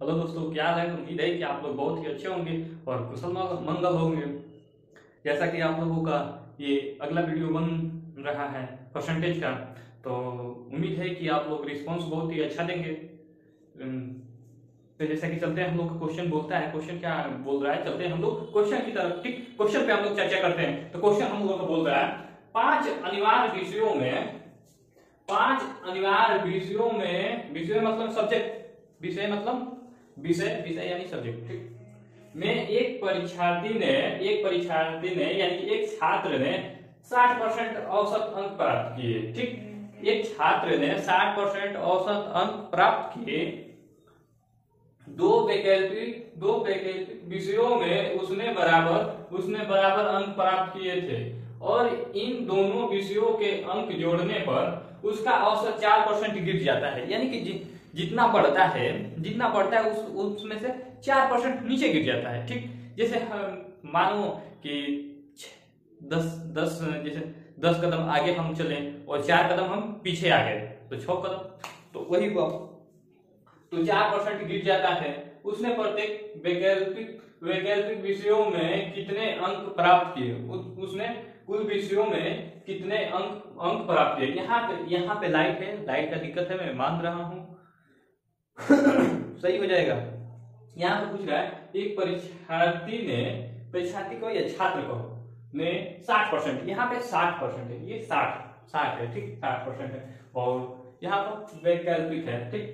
Hello दोस्तों, क्या हाल है। उम्मीद है कि आप लोग बहुत ही अच्छे होंगे और कुशल मंगल होंगे। जैसा कि आप लोगों का ये अगला वीडियो बन रहा है परसेंटेज का, तो उम्मीद है कि आप लोग रिस्पांस बहुत ही अच्छा देंगे। अम, तो जैसा कि चलते हैं, हम लोग क्वेश्चन बोलता है, क्वेश्चन क्या बोल रहा है, चलते हैं हम लोग क्वेश्चन की तरफ। ठीक, क्वेश्चन पे हम लोग चर्चा करते हैं। तो क्वेश्चन हम लोग को बोल रहा है, पांच अनिवार्य विषयों में, पांच अनिवार्य विषयों में, विषय मतलब सब्जेक्ट, विषय मतलब विषय, विषय यानी सब्जेक्ट, ठीक, में एक परीक्षार्थी ने यानी कि एक छात्र ने 60% औसत अंक प्राप्त किए। ठीक, एक छात्र ने 60% औसत अंक प्राप्त किए। दो वैकल्पिक विषयों में उसने बराबर अंक प्राप्त किए थे और इन दोनों विषयों के अंक जोड़ने पर उसका औसत 4% गिर जाता है। यानी कि जितना पढ़ता है उसमें से 4% नीचे गिर जाता है। ठीक, जैसे मानो कि 10 जैसे 10 कदम आगे हम चले और 4 कदम हम पीछे आ गए तो 6 कदम, तो वही हुआ। तो 4% गिर जाता है। उसने प्रत्येक वैकल्पिक विषयों में कितने अंक प्राप्त किए, उसने कुल विषयों में कितने अंक प्राप्त किए। यहाँ पे लाइट है, लाइट का दिक्कत है, मैं मान रहा हूं। सही हो जाएगा। यहाँ पे पूछ रहा है, एक परीक्षार्थी को या छात्र को ने 60%, यहाँ पे 60% है, ये 60 है, ठीक, 60% है। और यहाँ पर वैकल्पिक है। ठीक,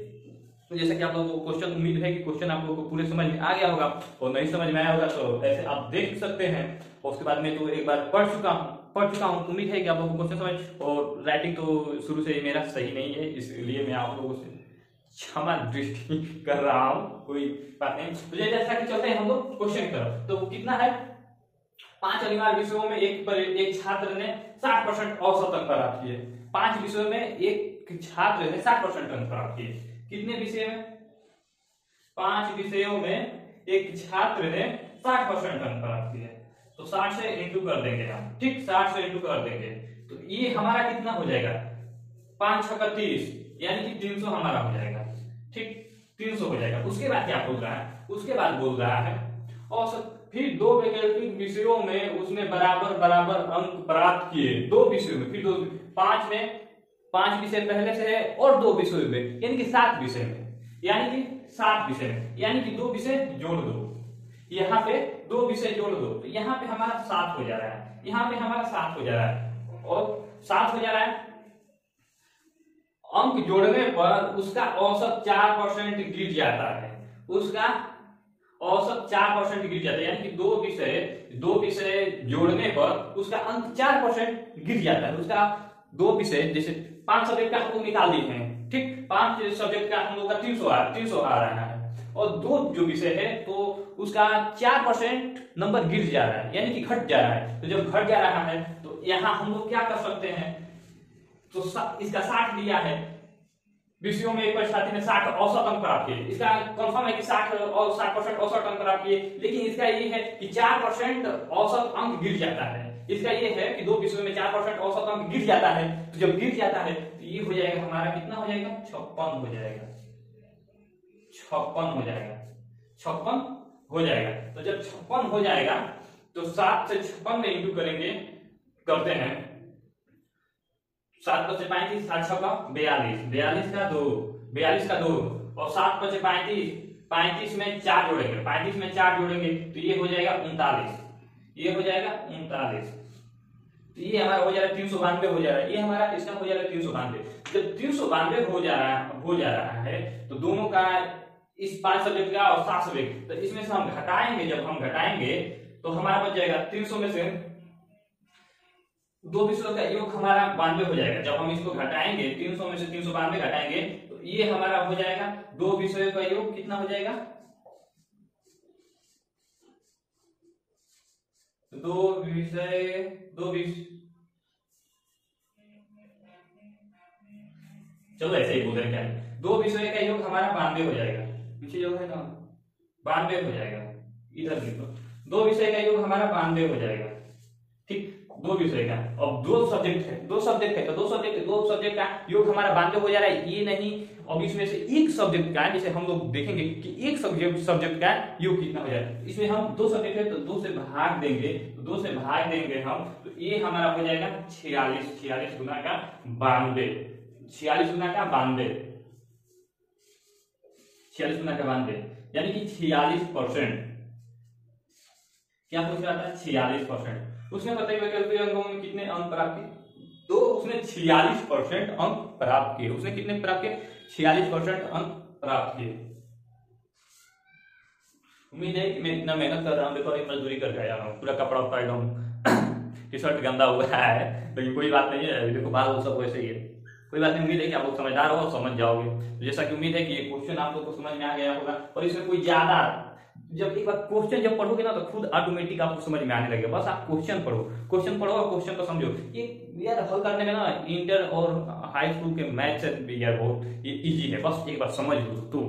तो जैसा कि आप लोगों को क्वेश्चन, उम्मीद है कि क्वेश्चन आप लोगों को पूरे समझ में आ गया होगा, और नहीं समझ में आया होगा तो ऐसे आप देख सकते हैं। और उसके बाद में तो एक बार पढ़ चुका हूँ। उम्मीद है कि आप लोगों को क्वेश्चन समझ, और राइटिंग तो शुरू से मेरा सही नहीं है, इसलिए मैं आप लोगों से क्षमा दृष्टि कर रहा हूँ, कोई बात नहीं। तो जैसा कि चलते हैं हम लोग क्वेश्चन की तरफ। तो कितना है, 5 अनिवार्य विषयों में एक छात्र ने 60% औसत अंक प्राप्त किए। 5 विषयों में एक छात्र ने 60% अंक प्राप्त किए। कितने विषय में, 5 विषयों में एक छात्र ने 60% अंक प्राप्त किए। तो 60 से इंटू कर देंगे हम। ठीक, 60 से इंटू कर देंगे तो ये हमारा कितना हो जाएगा, 5 छक्का 30, यानी कि 300 हमारा हो जाएगा। ठीक, 300 हो जाएगा। उसके बाद क्या बोल रहा है, उसके बाद बोल रहा है औसत, फिर 2 वैकल्पिक विषयों में उसने बराबर अंक प्राप्त किए। 2 विषयों में, फिर 2, 5 में 5 विषय पहले से है और 2 विषयों में, यानी कि 7 विषय में, यानी कि 7 विषय में, यानी कि 2 विषय जोड़ दो। यहाँ पे 2 विषय जोड़ दो तो यहाँ पे हमारा 7 हो जा रहा है, यहाँ पे हमारा 7 हो जा रहा है, और 7 हो जा रहा है। अंक जोड़ने पर उसका औसत 4% गिर जाता है, उसका औसत 4% गिर जाता है, यानी कि 2 विषय जोड़ने पर उसका अंक 4% गिर जाता है। उसका 2 विषय, जैसे 5 सब्जेक्ट का हम लोग निकाल दिए हैं। ठीक, 5 सब्जेक्ट का हम लोग का 300 आ रहा है, और 2 जो विषय है तो उसका 4% नंबर गिर जा रहा है, यानी कि घट जा रहा है। तो जब घट जा रहा है तो यहाँ हम लोग क्या कर सकते हैं, तो इसका 60 लिया है, विषयों में एक परीक्षार्थी ने 60 औसत अंक प्राप्त किए। इसका कंफर्म है कि 60% औसत अंक प्राप्त किए, लेकिन इसका ये है कि 4% औसत अंक गिर जाता है। इसका ये है कि 2 विषयों में 4% औसत अंक गिर जाता है। तो जब गिर जाता है तो ये हो जाएगा हमारा, कितना हो जाएगा, 56 हो जाएगा, 56 हो जाएगा, 56 हो जाएगा। तो जब 56 हो जाएगा तो 7 से 56 में इंटू करेंगे, करते हैं, 7 पचे 35, 7 छक्का 42, 42 का 2, और 7 पचे 35, 35 में 4 जोड़ेंगे, 35 में 4 जोड़ेंगे तो ये हो जाएगा 39, ये हो जाएगा 39। तो ये हमारा हो जा रहा है 392 हो जा रहा है, ये हमारा इसका हो जा रहा है 392। जब 392 हो जा रहा है तो दोनों का, इस 5 सब्जेक्ट का और 7 सब्जेक्ट, तो इसमें से हम घटाएंगे, जब हम घटाएंगे तो हमारा बच जाएगा 300 में से 2 विषयों का योग हमारा 92 हो जाएगा। जब हम इसको घटाएंगे, 300 में से 392 घटाएंगे तो ये हमारा हो जाएगा 2 विषयों का योग कितना हो जाएगा, 2 विषय, चलो ऐसे ही बोल रहे क्या, 2 विषय का योग हमारा 92 हो जाएगा, पीछे योग है ना, 92 हो जाएगा, इधर लिखो, 2 विषय का योग हमारा 92 हो जाएगा। ठीक, दो विषय का, अब दो सब्जेक्ट है तो दो सब्जेक्ट का योग हमारा 92 हो जा रहा है, ये नहीं। अब इसमें से एक सब्जेक्ट का, जैसे हम लोग देखेंगे कि एक सब्जेक्ट का योग कितना हो जाएगा, इसमें हम दो सब्जेक्ट है तो 2 से भाग देंगे हम, तो ये हमारा हो जाएगा 46 गुना का 92, 46 गुना का 92, 46 गुना का 92, यानी कि 46%। क्या पूछ रहा था? 46%। उसने बताया वैकल्पिक अंकों में कितने अंक प्राप्त किए, तो उसने 46% अंक प्राप्त किए। उसने कितने प्राप्त किए? 46% अंक प्राप्त किए। उम्मीद है कि मैं इतना मेहनत कर रहा हूँ, देखो अभी मजदूरी करके आया हूँ, पूरा कपड़ा उपड़ा एकदम टी शर्ट गंदा हुआ है, लेकिन कोई बात नहीं है, देखो बाल सब वैसे ही है, कोई बात नहीं। उम्मीद है कि आप लोग समझदार हो और समझ जाओगे। तो जैसा कि उम्मीद है कि ये क्वेश्चन आप लोग को समझ में आ गया होगा, और इसमें कोई ज्यादा, जब एक बार क्वेश्चन जब पढ़ोगे ना तो खुद ऑटोमेटिक आपको समझ में आने लगेगा। बस आप क्वेश्चन पढ़ो और क्वेश्चन को समझो। ये यार हल करने में ना इंटर और हाई स्कूल के मैथ से भी यार बहुत ये इजी है, बस एक बार समझ लो तो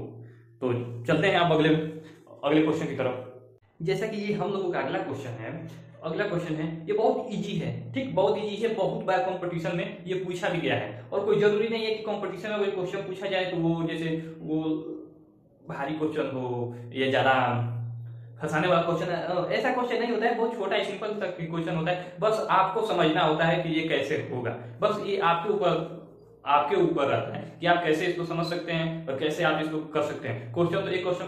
चलते हैं आप अगले क्वेश्चन की तरफ। जैसा कि ये हम लोगों का अगला क्वेश्चन है, ये बहुत इजी है, ठीक, बहुत इजी है। बहुत बार कंपटीशन में ये पूछा भी गया है, और कोई जरूरी नहीं है कि कंपटीशन में कोई क्वेश्चन पूछा जाए तो वो जैसे वो भारी क्वेश्चन हो या ज्यादा फंसाने वाला क्वेश्चन है, ऐसा क्वेश्चन नहीं होता है। बहुत छोटा सिंपल सा क्वेश्चन होता है, बस आपको समझना होता है कि ये कैसे होगा। बस ये आपके ऊपर रहता है कि आप कैसे इसको समझ सकते हैं और कैसे आप इसको कर सकते हैं। क्वेश्चन तो एक क्वेश्चन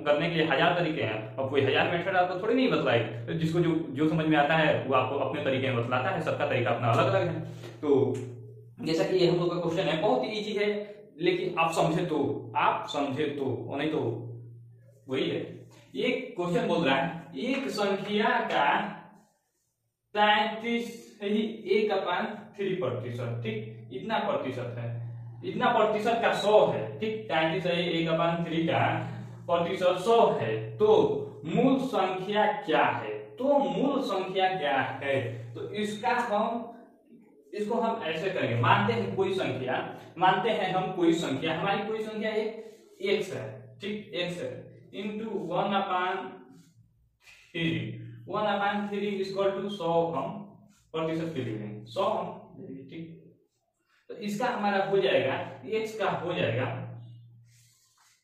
करने के लिए 1000 तरीके हैं, और कोई 1000 मेथड आपको थोड़ी नहीं बतलाएगी। तो जिसको जो समझ में आता है वो आपको अपने तरीके में बतलाता है, सबका तरीका अपना अलग अलग है। तो जैसा कि ये हम लोग का क्वेश्चन है, बहुत ही ईजी है, लेकिन आप समझे तो और नहीं तो वही है। ये क्वेश्चन बोल रहा है एक संख्या का 33/1/3%, ठीक, इतना प्रतिशत है, इतना प्रतिशत का 100 है, ठीक, 33/1/3 का प्रतिशत 100 है, तो मूल संख्या क्या है? तो इसको हम ऐसे करेंगे, मानते हैं कोई संख्या, हमारी कोई संख्या x है, ठीक, x है, इंटू 1/3 इक्वल टू 100 हम प्रतिशत के लिए 100 हम, ठीक। तो इसका हमारा हो जाएगा, x का हो जाएगा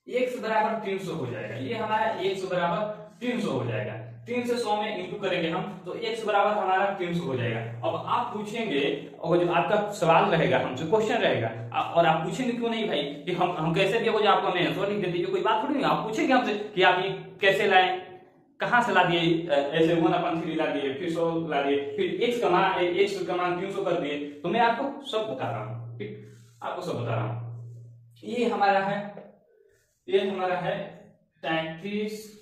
x बराबर 300 हो जाएगा, ये हमारा x बराबर 300 हो जाएगा। 3 से 100 में इंटू करेंगे हम तो x बराबर हमारा 300 हो जाएगा। अब आप पूछेंगे, और जो आपका सवाल रहेगा, हमसे क्वेश्चन रहेगा, और आप पूछेंगे क्यों नहीं भाई कि हम कैसे दिया, जो आपको हमें आंसर लिख दे दीजिए, कोई बात थोड़ी नहीं। आप पूछेंगे हमसे कि आप ये कैसे लाए, कहां से ला दिए, ऐसे 1/3 ला दिए, फिर 100 ला दिए, फिर x का मान 300 कर दिए, तो मैं आपको सब बता रहा हूँ, ठीक, आपको सब बता रहा हूँ। ये हमारा है 33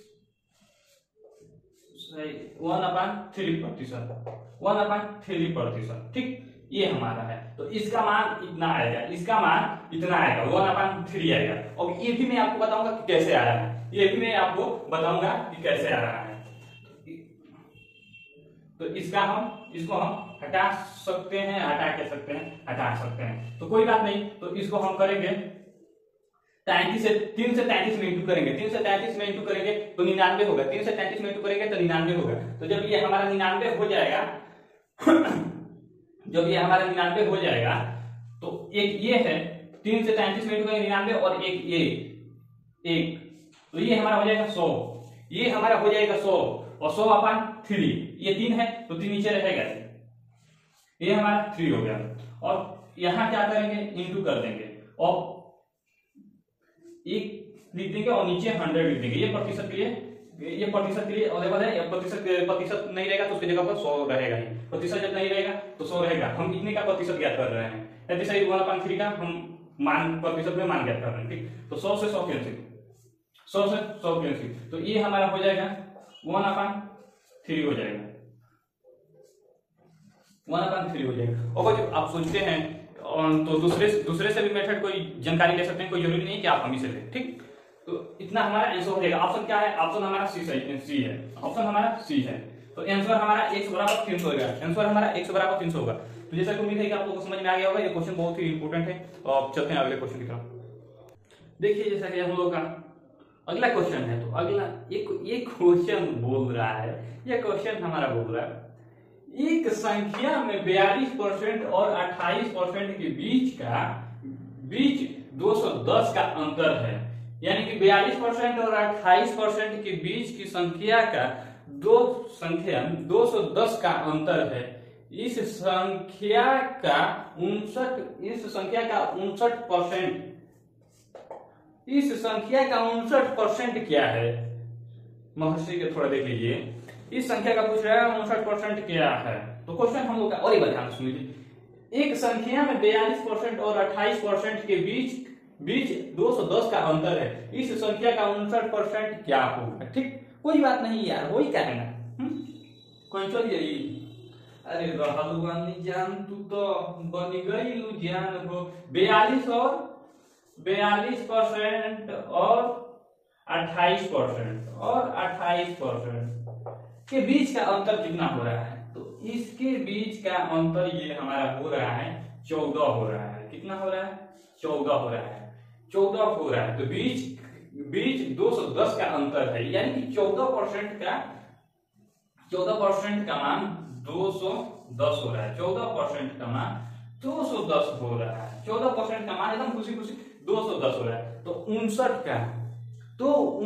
1/3%, ठीक, ये हमारा है। तो इसका मान इतना आएगा, 1/3 आएगा। और ये भी मैं आपको बताऊंगा कि कैसे आ रहा है, तो इसको हम हटा सकते हैं, तो कोई बात नहीं। तो इसको हम करेंगे 3 से 33 में इंटू करेंगे, तो 99 होगा। 3 से 33 में इंटू करेंगे तो 99 होगा। तो जब ये हमारा 99 हो जाएगा तो एक ये है, 3 से 33 में इंटू करेंगे 99, और एक तो ये हमारा हो जाएगा 100, और 100/3, ये 3 है तो 3 नीचे रहेगा, ये हमारा 3 हो गया। और यहाँ क्या करेंगे, इंटू कर देंगे, और एक लिख देंगे और नीचे 100 लिख देंगे। ये प्रतिशत के लिए अवेलेबल है। प्रतिशत नहीं रहेगा तो उसकी जगह पर 100 रहेगा ही। प्रतिशत जब नहीं रहेगा तो 100 रहेगा। हम इतने का प्रतिशत ज्ञात कर रहे हैं, जैसे 1/3 का हम मान प्रतिशत में मान ज्ञात कर रहे हैं, ठीक। तो 100 से 100 कैंसिल, तो ये हमारा हो जाएगा 1/3 हो जाएगा, 1/3 हो जाएगा। और जो आप सोचते हैं तो दूसरे से भी मेथड कोई जानकारी ले सकते हैं, कोई जरूरी नहीं कि आप हम ही से लें, ठीक। तो इतना हमारा आंसर हो जाएगा। ऑप्शन क्या है? ऑप्शन हमारा सी है। तो आंसर हमारा x बराबर 300 होगा, तो जैसा कि उम्मीद है कि आप लोगों को समझ में आ गया होगा। ये क्वेश्चन बहुत ही इंपॉर्टेंट है। और चलते हैं अगले क्वेश्चन की तरफ। देखिए जैसा कि हम लोगों का अगला क्वेश्चन है, तो अगला ये क्वेश्चन बोल रहा है, ये क्वेश्चन हमारा बोल रहा है एक संख्या में 42% और 28% के बीच 210 का अंतर है, यानी कि 42% और 28% के बीच की संख्या का 210 का अंतर है। इस संख्या का 59% क्या है? महर्षि के थोड़ा देख लीजिए, इस संख्या का पूछ रहा है 59% क्या है। तो क्वेश्चन हम लोग का और एक बार ध्यान सुन लीजिए। एक संख्या में 42% और 28% के बीच 210 का अंतर है, इस संख्या का 59% क्या होगा? ठीक, कोई बात नहीं यार, वही क्या है ना। कोई चलिए, अरे रहलुआनी जान, तू तो बन गई जान हो। 42% और 28% के बीच का अंतर कितना हो रहा है? तो इसके बीच का अंतर ये हमारा हो रहा है 14 हो रहा है। कितना हो रहा है? 14 हो रहा है। 14 हो रहा है, तो बीच 210 का अंतर है, यानी कि 14% का मान 210 हो रहा है। 14% का मान 210 हो रहा है। 14% का मान एकदम खुशी 210 हो रहा है। तो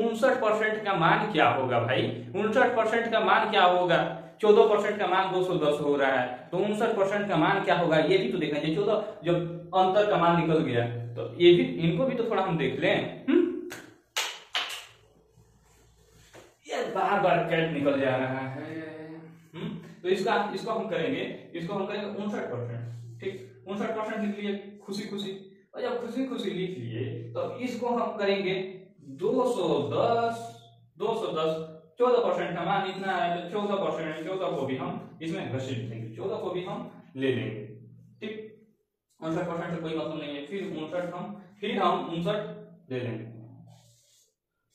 59% का मान क्या होगा भाई? 59% का मान क्या होगा? 14% का मान 210 हो रहा है, तो 59% का मान क्या होगा ये भी तो देखना चाहिए। 14 जब अंतर का मान निकल गया तो ये भी, इनको भी तो थोड़ा हम देख लें। ये बार बार कैट निकल जा रहा है। तो इसको हम करेंगे 59%। ठीक, 59% लिख लिए खुशी, और जब खुशी लिख लिए तो इसको हम करेंगे 210। 14% का मान इतना है, तो 14% 14 को भी हम इसमें घसीट देंगे, 14 को भी हम ले लेंगे। ठीक, 59% से कोई मतलब नहीं है। फिर हम 59 ले लेंगे।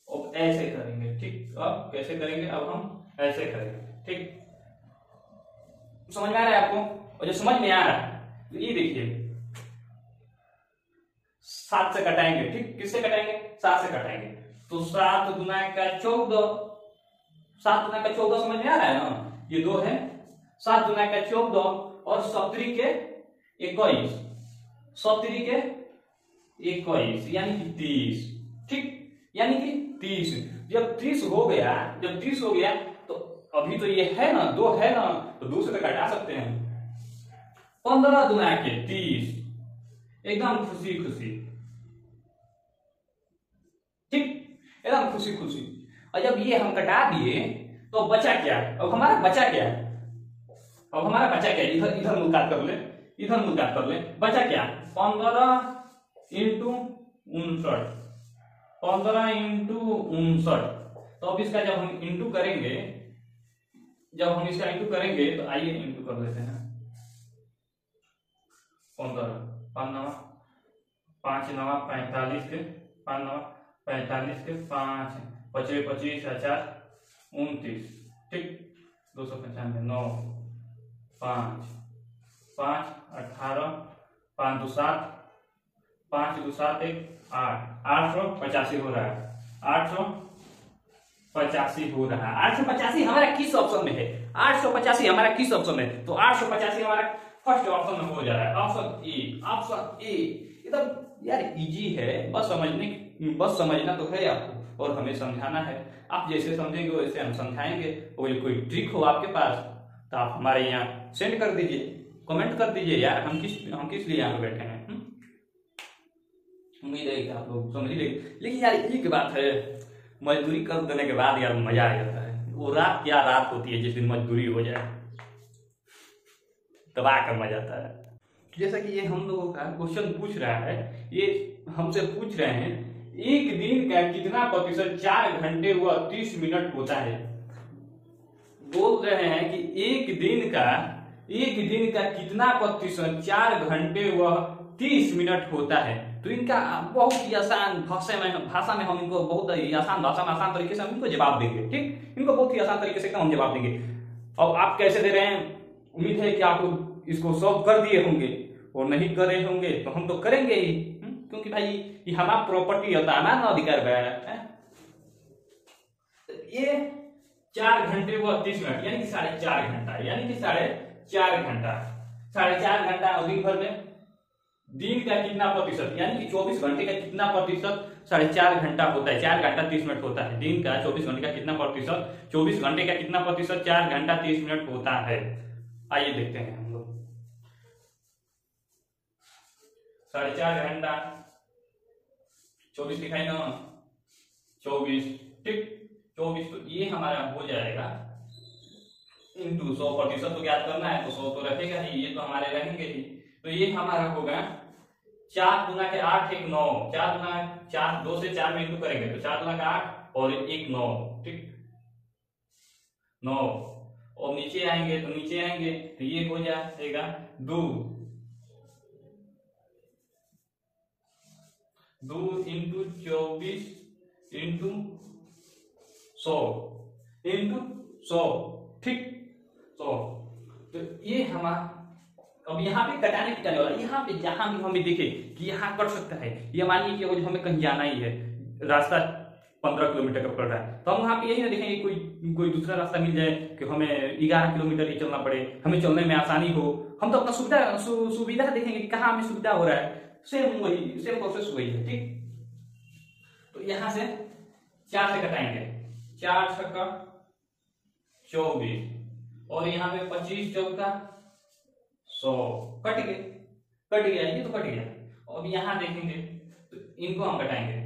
अब ऐसे करेंगे। ठीक, अब कैसे करेंगे? अब हम ऐसे करेंगे। ठीक, समझ में आ रहा है आपको? और जो समझ में आ रहा है तो ये देखिए, 7 से कटाएंगे। ठीक, किससे कटाएंगे? 7 से कटाएंगे। तो 7 गुना का 14, 7 गुना का 14 समझ में आ रहा है ना? ये 2 है। 7 गुना का 14 और 7 के 21, 7 के 21 यानी कि 30। ठीक, यानी कि 30। जब 30 हो गया तो अभी तो ये है ना, 2 है ना, तो 2 से तो घटा सकते हैं। 15 गुना के 30, एकदम खुशी। ठीक, एकदम खुशी। और जब ये हम कटा दिए तो बचा क्या? अब हमारा बचा क्या? इधर मुलाकात कर ले। बचा क्या? 15 इंटू 59। 15 इंटू 59। तो अब इसका जब हम इंटू करेंगे, तो आइए इंटू कर लेते हैं। 15 5 9 45 के 5 9 45 के 5 25 25 29। ठीक, 295 9 5 5 18 5 2 7 5 2 7 1 8 885 हो रहा है। 885 हो रहा है। 885 हमारा किस ऑप्शन में है? 885 हमारा किस ऑप्शन में? तो 885 हमारा फर्स्ट ऑप्शन में हो जा रहा है। ऑप्शन ए एकदम यार इजी है, बस समझना तो है आपको, और हमें समझाना है। आप जैसे समझेंगे वैसे हम समझाएंगे। कोई ट्रिक हो आपके पास तो आप हमारे यहाँ सेंड कर दीजिए, कमेंट कर दीजिए यार। हम किस लिए यहाँ बैठे हैं। उम्मीद है कि आप लोग समझ ही लेंगे। लेकिन यार एक बात है, मजदूरी कर देने के बाद यार मजा आ जाता है। वो रात क्या रात होती है जिस दिन मजदूरी हो जाए, दबा कर मजा आता है। जैसा कि ये हम लोगों का क्वेश्चन पूछ रहा है, ये हमसे पूछ रहे हैं एक दिन का कितना प्रतिशत 4 घंटे व 30 मिनट होता है। बोल रहे हैं कि एक दिन का कितना प्रतिशत 4 घंटे व 30 मिनट होता है। तो इनका बहुत ही आसान भाषा में हम इनको बहुत ही आसान भाषा में आसान तरीके से हम इनको जवाब देंगे। ठीक, इनको बहुत ही आसान तरीके से हम जवाब देंगे। अब आप कैसे दे रहे हैं, उम्मीद है कि आप लोग इसको सॉल्व कर दिए होंगे, और नहीं कर रहे होंगे तो हम तो करेंगे ही, क्योंकि भाई ये हमारा प्रॉपर्टी होता है, हमारा अधिकार है। ये 4 घंटे 32 मिनट यानी कि 4.5 घंटा, यानी कि 4.5 घंटा, 4.5 घंटा। और दिन भर में दिन का कितना प्रतिशत, यानी कि 24 घंटे का कितना प्रतिशत 4.5 घंटा होता है, 4 घंटा 30 मिनट होता है। दिन का 24 घंटे का कितना प्रतिशत, 24 घंटे का कितना प्रतिशत 4 घंटा 30 मिनट होता है। आइए देखते हैं हम लोग। 4.5 घंटा 24 दिखाई ना, 24, ठीक, 24, तो ये हमारा हो जाएगा इंटू 100%। तो ज्ञात करना है तो 100 तो रखेगा ही, ये तो हमारे रहेंगे ही। तो ये हमारा होगा 4 गुना के 8 1 9, 4 गुना 4, 2 से 4 में इंटू करेंगे तो 4 गुना का 8 और 1 9, ठीक, 9। और नीचे आएंगे तो ये हो जाएगा 2 इंटू 24 इंटू 100, ठीक, 100। तो ये हमारा, अब यहाँ पे कटाने पिटाने वाला, यहाँ पे जहां भी हमें देखे कि यहाँ कट सकता है, ये मानिए कि हमें कहीं जाना ही है, रास्ता 15 किलोमीटर का पड़ रहा है, तो हम वहां पे यही ना देखेंगे कोई दूसरा रास्ता मिल जाए कि हमें 11 किलोमीटर ही चलना पड़े, हमें चलने में आसानी हो, हम तो अपना सुविधा देखेंगे कि कहाँ हमें सुविधा हो रहा है। सेम प्रोसेस वही है, ठीक। तो यहां से 4 से कटाएंगे, 4 छक्का 24 और यहाँ पे 25 चौका 100, कट गया, ये तो कट गया। अब यहाँ देखेंगे तो इनको हम कटाएंगे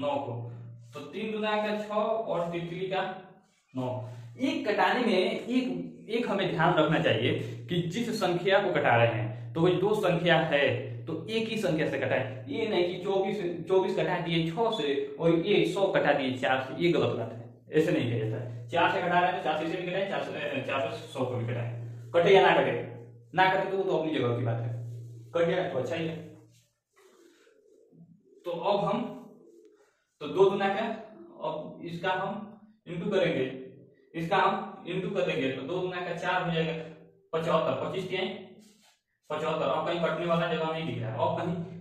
9 को, तो 3 गुना का 6 और 3 का 9। एक कटाने में एक हमें ध्यान रखना चाहिए कि जिस संख्या को कटा रहे हैं तो वही 2 संख्या है तो एक ही संख्या से कटाए, ये नहीं कि 24 कटा दिए 6 से और ये 100 कटा दिए 4 से, ये गलत बात है, ऐसे नहीं किया जाता है। 4 से कटा रहे हैं तो 4 से भी कटाए, 4 से 100 को भी कटाए, कटे या ना कटे तो अपनी जगह की बात है, कट गया तो अच्छा ही है। तो अब हम 2 गुना का, अब इसका हम इंटू करेंगे, तो 2 गुना का 4 हो जाएगा 75, 25 के 75। अब कहीं कटने वाला जगह नहीं दिख रहा है, अब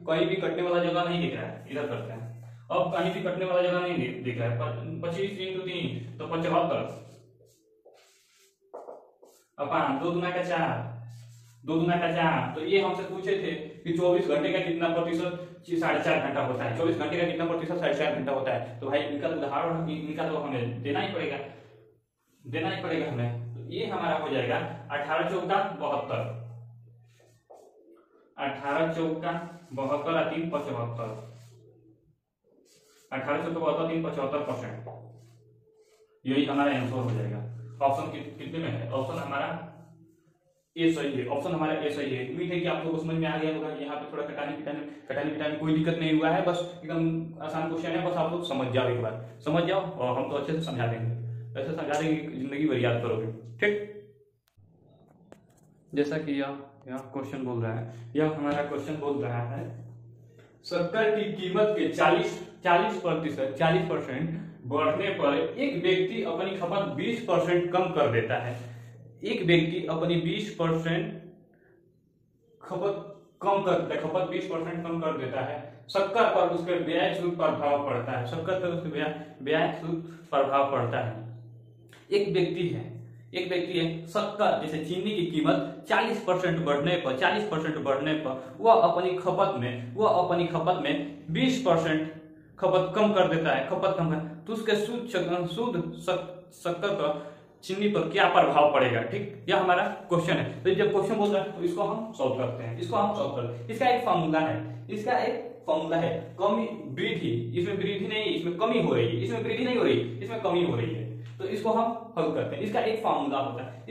कहीं भी कटने वाला जगह नहीं दिख रहा है, इधर करते हैं। अब कहीं भी कटने वाला जगह नहीं दिख रहा है, 25 इंटू 3 तो 75 अपन 2 गुना का 4, तो ये हमसे पूछे थे कि 24 घंटे का कितना प्रतिशत 4.5 घंटा होता है, 24 घंटे का कितना प्रतिशत 4.5 घंटा होता है। तो भाई इनका उदाहरण, इनका तो हमें देना ही पड़ेगा हमें। तो ये हमारा हो जाएगा 18 चौका 72, 18 चौका 72 और 3 75, 18 चौका 72 3 75%, यही हमारा आंसर हो जाएगा। ऑप्शन कितने में है, ऑप्शन हमारा ए सही है, ऑप्शन हमारा ए सही है। उम्मीद है कि आप लोगों को समझ में आ गया होगा। यहाँ पे थोड़ा कटाने पिटाने कोई दिक्कत नहीं हुआ है, बस एकदम आसान क्वेश्चन है, बस आप लोग समझ जाओ, एक बार समझ जाओ और हम तो अच्छे से समझा देंगे, ऐसे समझा देंगे कि जिंदगी भर याद करोगे, ठीक। जैसा कि यह क्वेश्चन बोल रहा है, यह हमारा क्वेश्चन बोल रहा है शक्कर की कीमत के 40% बढ़ने पर एक व्यक्ति अपनी खपत 20% कम कर देता है। एक व्यक्ति अपनी 20% खपत 20% कम कर देता है। शक्कर पर उसके ब्याज शुल्क प्रभाव पड़ता है। एक व्यक्ति है शक्कर, जैसे चीनी की कीमत 40% बढ़ने पर वह अपनी खपत में 20% खपत कम कर देता है। तो उसके शुद्ध शक्कर का चीनी पर क्या प्रभाव पड़ेगा, ठीक। यह हमारा क्वेश्चन है। तो जब क्वेश्चन बोल रहा है तो इसको हम सॉल्व करते हैं, इसका एक फॉर्मूला है, कमी वृद्धि, इसमें वृद्धि नहीं, इसमें कमी हो रही है, इसमें वृद्धि नहीं हो रही, इसमें कमी हो रही है। तो इसको हम हल करते हैं। इसका एक फार्मूला होता है,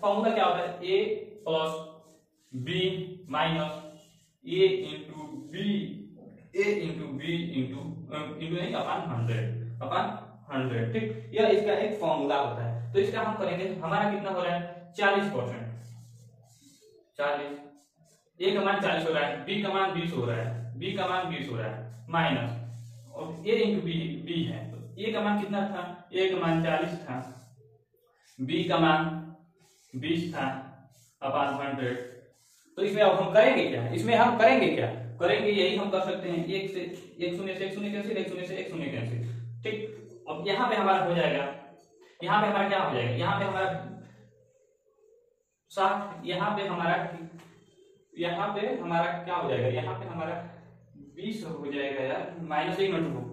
फार्मूला क्या होता है, a plus b minus a into b into नहीं अपन 100, ठीक। यह इसका एक फॉर्मूला होता है। तो इसका हम करेंगे, हमारा कितना हो रहा है 40%, 40, a का मान 40 हो रहा है, b का मान 20 हो रहा है, माइनस और a इंटू b है। तो a का मान कितना था, a का मान 40 था, b का मान 20 था अपन 100। तो इसमें अब हम करेंगे क्या, यही हम कर सकते हैं, 1 से 1 शून्य से 1 शून्य कैंसिल, 1 शून्य से 1 शून्य कैंसिल, ठीक। अब यहाँ पे हमारा हो जाएगा यहाँ पे हमारा क्या हो जाएगा, यहाँ पे हमारा 60, यहाँ पे हमारा क्या हो जाएगा, यहाँ पे हमारा 20 हो जाएगा यार, -1 मिनट रुको।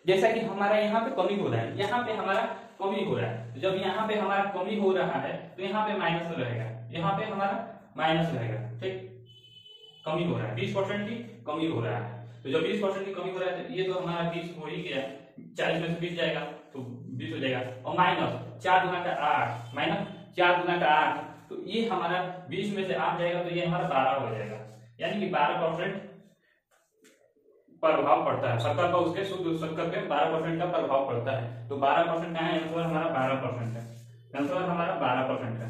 जैसा कि हमारा यहाँ पे कमी हो रहा है, यहाँ पे हमारा कमी हो रहा है, जब यहाँ पे हमारा कमी हो रहा है तो यहाँ पे माइनस रहेगा, यहाँ पे हमारा माइनस रहेगा, ठीक। कमी हो रहा है, 20% की कमी हो रहा है, तो जब 20% की कमी हो रहा है तो ये तो हमारा 20 हो ही गया, 40 में से 20 जाएगा तो 20 हो जाएगा, और माइनस 4 गुना का 8, माइनस 4 गुना का 8, तो ये हमारा 20 में से 8 जाएगा तो ये हमारा 12 हो जाएगा, यानी कि 12% प्रभाव पड़ता है शक्कर का, उसके शुद्ध शक्कर पे 12% का प्रभाव पड़ता है। तो 12% का है आंसर, हमारा 12% है, आंसर हमारा 12% है,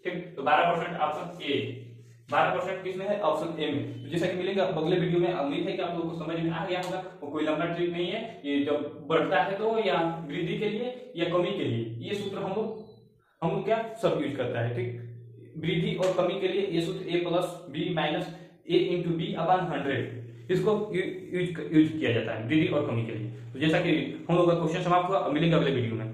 ठीक। तो 12% ऑप्शन ए, 12% किसमें है, ऑप्शन ए में। तो जैसा कि मिलेगा अगले वीडियो में, उम्मीद है कि आप लोगों को समझ में आ गया होगा। वो कोई लंबा ट्रिक नहीं है, ये जब बढ़ता है तो या वृद्धि के लिए या कमी के लिए, ये सूत्र हम लोग क्या सब यूज करता है, ठीक। वृद्धि और कमी के लिए ये सूत्र a plus B minus A into B upon 100, इसको यूज किया जाता है वृद्धि और कमी के लिए। तो जैसा कि हम लोग का क्वेश्चन समाप्त हुआ, मिलेंगे अगले वीडियो में।